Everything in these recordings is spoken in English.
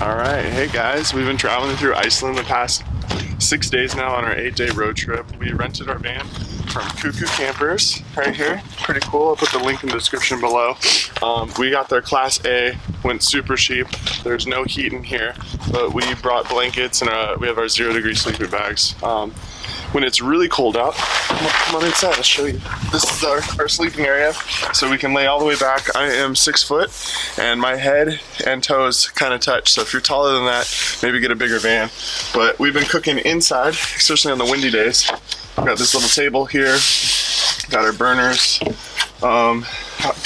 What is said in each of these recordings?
All right, hey guys, we've been traveling through Iceland the past 6 days now on our 8-day road trip. We rented our van from Kuku Campers right here. Pretty cool. I'll put the link in the description below. We got their Class A, went super cheap. There's no heat in here, but we brought blankets and we have our 0-degree sleeping bags. When it's really cold out, come on inside, I'll show you. This is our sleeping area, so we can lay all the way back. I am 6 foot, and my head and toes kind of touch, so if you're taller than that, maybe get a bigger van. But we've been cooking inside, especially on the windy days. We've got this little table here, got our burners.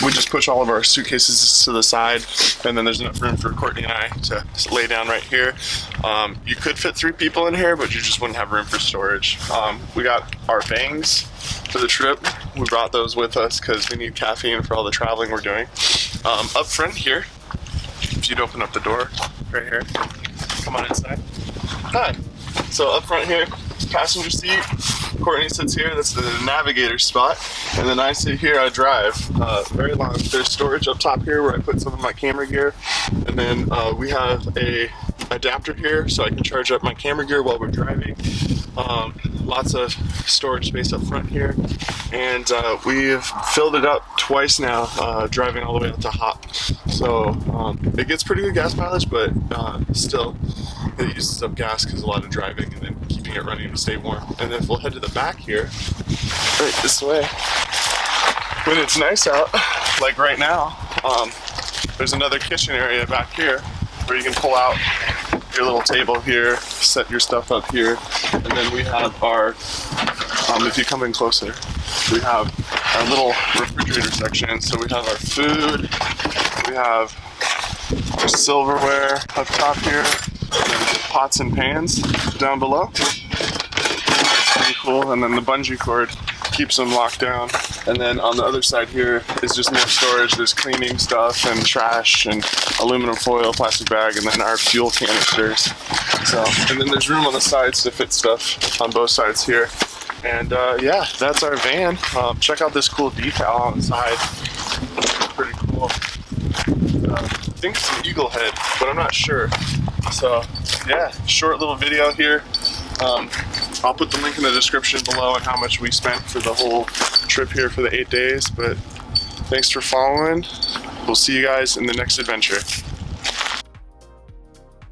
We just push all of our suitcases to the side, and then there's enough room for Courtney and I to lay down right here. You could fit 3 people in here, but you just wouldn't have room for storage. We got our bangs for the trip. We brought those with us because we need caffeine for all the traveling we're doing. Up front here, if you'd open up the door right here, come on inside. Hi. So up front here, passenger seat. Courtney sits here, that's the navigator spot, and then I sit here, I drive. Very long. There's storage up top here where I put some of my camera gear, and then we have a adapter here so I can charge up my camera gear while we're driving. Lots of storage space up front here, and we've filled it up twice now, driving all the way up to Hop. So it gets pretty good gas mileage, but still it uses up gas because a lot of driving and then keeping it running to stay warm. And then if we'll head to the back here, right this way, when it's nice out, like right now, there's another kitchen area back here where you can pull out your little table here, set your stuff up here, and then we have our, if you come in closer, we have our little refrigerator section. So we have our food, we have our silverware up top here, and then pots and pans down below. It's pretty cool. And then the bungee cord keeps them locked down. And then on the other side here is just more storage. There's cleaning stuff and trash and aluminum foil, plastic bag, and then our fuel canisters. So, and then there's room on the sides to fit stuff on both sides here. And yeah, that's our van. Check out this cool decal on the side. Pretty cool. I think it's an eagle head, but I'm not sure. So yeah, short little video here. I'll put the link in the description below on how much we spent for the whole trip here for the 8 days. But thanks for following. We'll see you guys in the next adventure.